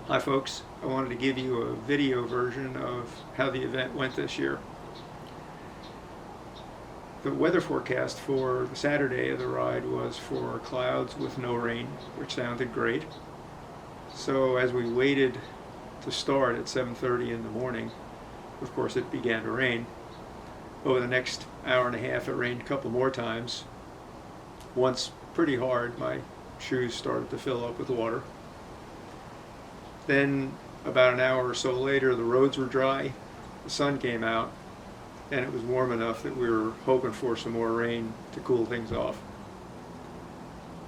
Hi folks, I wanted to give you a video version of how the event went this year. The weather forecast for the Saturday of the ride was for clouds with no rain, which sounded great. So as we waited to start at 7:30 in the morning, of course it began to rain. Over the next hour and a half it rained a couple more times. Once pretty hard, my shoes started to fill up with water. Then about an hour or so later the roads were dry, the sun came out, and it was warm enough that we were hoping for some more rain to cool things off.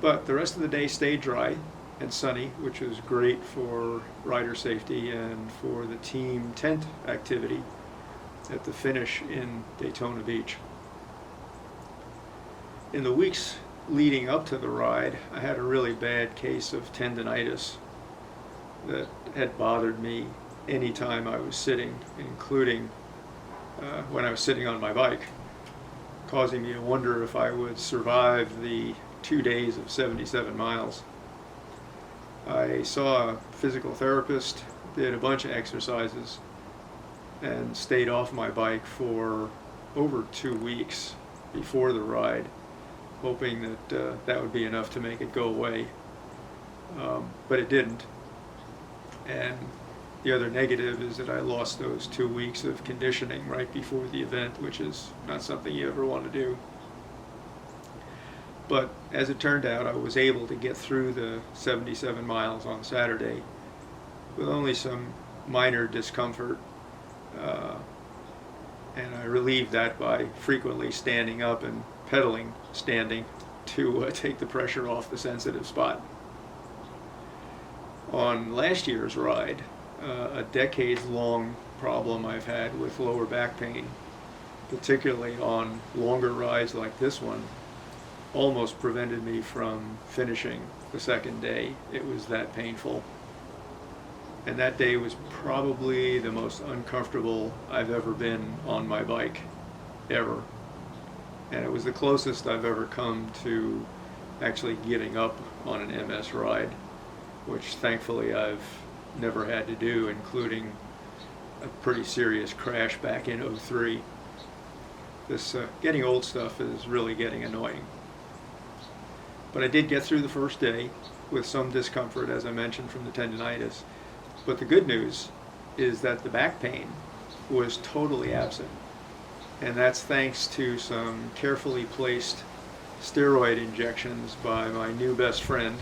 But the rest of the day stayed dry and sunny, which was great for rider safety and for the team tent activity at the finish in Daytona Beach. In the weeks leading up to the ride, I had a really bad case of tendonitis that had bothered me anytime I was sitting, including when I was sitting on my bike, causing me to wonder if I would survive the 2 days of 77 miles. I saw a physical therapist, did a bunch of exercises, and stayed off my bike for over 2 weeks before the ride, hoping that that would be enough to make it go away. But it didn't. And the other negative is that I lost those 2 weeks of conditioning right before the event, which is not something you ever want to do. But as it turned out, I was able to get through the 77 miles on Saturday with only some minor discomfort, and I relieved that by frequently standing up and pedaling standing to take the pressure off the sensitive spot. On last year's ride, a decades-long problem I've had with lower back pain, particularly on longer rides like this one, almost prevented me from finishing the second day. It was that painful. And that day was probably the most uncomfortable I've ever been on my bike, ever. And it was the closest I've ever come to actually giving up on an MS ride, which thankfully I've never had to do, including a pretty serious crash back in '03. This getting old stuff is really getting annoying. But I did get through the first day with some discomfort, as I mentioned, from the tendonitis. But the good news is that the back pain was totally absent. And that's thanks to some carefully placed steroid injections by my new best friend,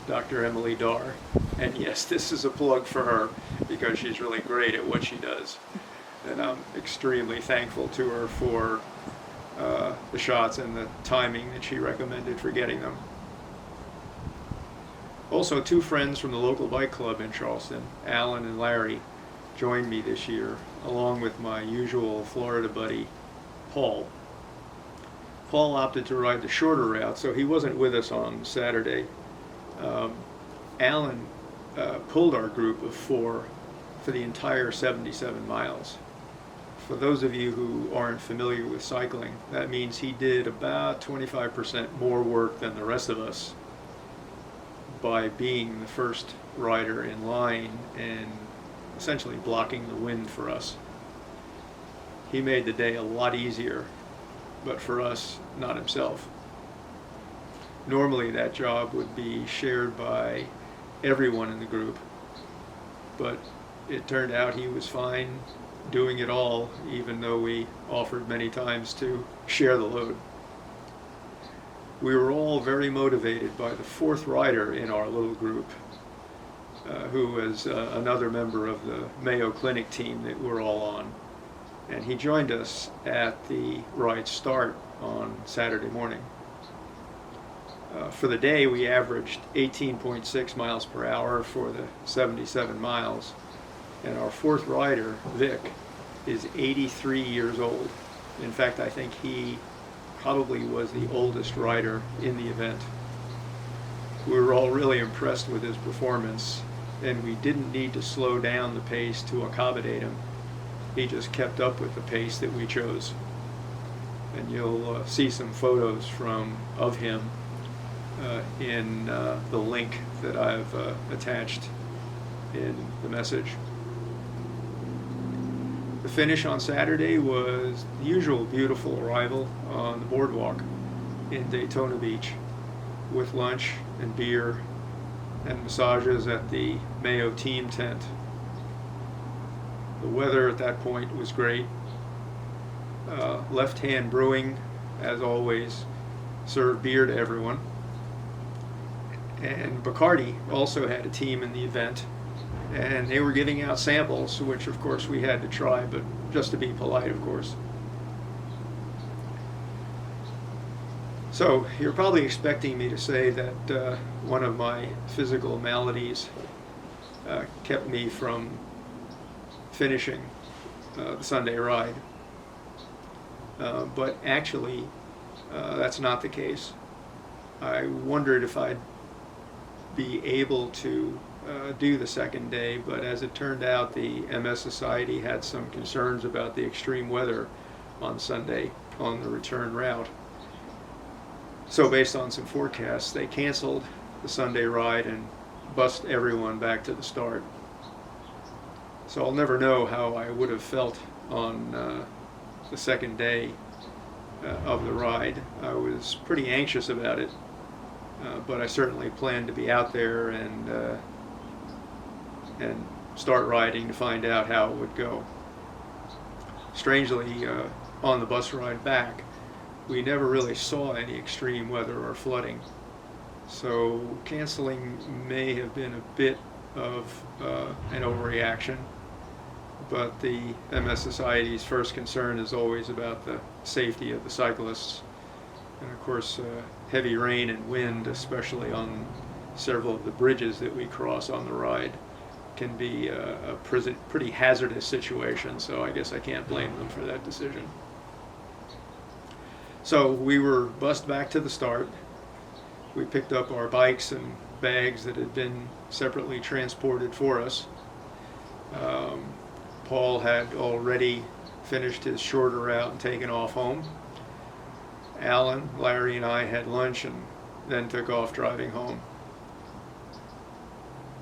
Dr. Emily Darr. And yes, this is a plug for her because she's really great at what she does. And I'm extremely thankful to her for the shots and the timing that she recommended for getting them. Also, 2 friends from the local bike club in Charleston, Alan and Larry, joined me this year, along with my usual Florida buddy, Paul. Paul opted to ride the shorter route, so he wasn't with us on Saturday. Alan pulled our group of 4 for the entire 77 miles. For those of you who aren't familiar with cycling, that means he did about 25% more work than the rest of us by being the first rider in line and essentially blocking the wind for us. He made the day a lot easier, but for us, not himself. Normally that job would be shared by everyone in the group, but it turned out he was fine doing it all, even though we offered many times to share the load. We were all very motivated by the 4th rider in our little group, who was another member of the Mayo Clinic team that we're all on. And he joined us at the ride start on Saturday morning. For the day, we averaged 18.6 miles per hour for the 77 miles. And our 4th rider, Vic, is 83 years old. In fact, I think he probably was the oldest rider in the event. We were all really impressed with his performance, and we didn't need to slow down the pace to accommodate him. He just kept up with the pace that we chose. And you'll see some photos of him in the link that I've attached in the message. The finish on Saturday was the usual beautiful arrival on the boardwalk in Daytona Beach, with lunch and beer and massages at the Mayo team tent. The weather at that point was great. Left Hand Brewing, as always, served beer to everyone. And Bacardi also had a team in the event, and they were giving out samples, which of course we had to try, but just to be polite, of course. So you're probably expecting me to say that one of my physical maladies kept me from finishing the Sunday ride. But actually, that's not the case. I wondered if I'd be able to do the second day, but as it turned out, the MS Society had some concerns about the extreme weather on Sunday on the return route. So based on some forecasts, they canceled the Sunday ride and bussed everyone back to the start. So I'll never know how I would have felt on the second day of the ride. I was pretty anxious about it, but I certainly planned to be out there and start riding to find out how it would go. Strangely, on the bus ride back, we never really saw any extreme weather or flooding. So canceling may have been a bit of an overreaction, but the MS Society's first concern is always about the safety of the cyclists. And of course, heavy rain and wind, especially on several of the bridges that we cross on the ride, can be a pretty hazardous situation, so I guess I can't blame them for that decision. So we were bussed back to the start. We picked up our bikes and bags that had been separately transported for us. Paul had already finished his shorter route and taken off home. Alan, Larry, and I had lunch and then took off driving home.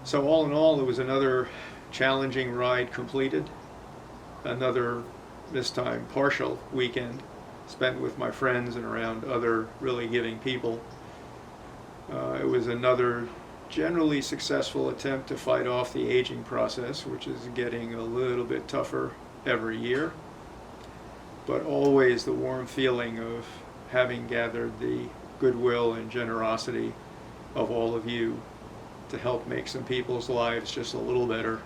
So all in all, it was another challenging ride completed. Another, this time, partial weekend spent with my friends and around other really giving people. It was another generally successful attempt to fight off the aging process, which is getting a little bit tougher every year, but always the warm feeling of having gathered the goodwill and generosity of all of you to help make some people's lives just a little better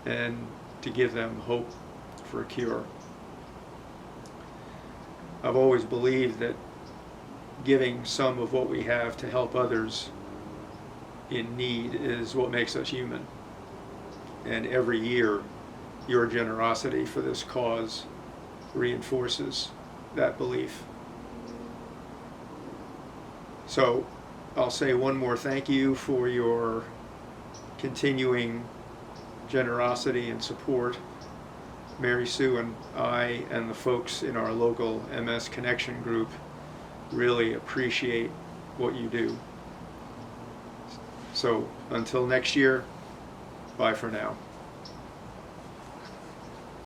and to give them hope for a cure. I've always believed that giving some of what we have to help others in need is what makes us human. And every year, your generosity for this cause reinforces that belief. So I'll say one more thank you for your continuing generosity and support. Mary Sue and I and the folks in our local MS Connection group really appreciate what you do. So until next year, bye for now.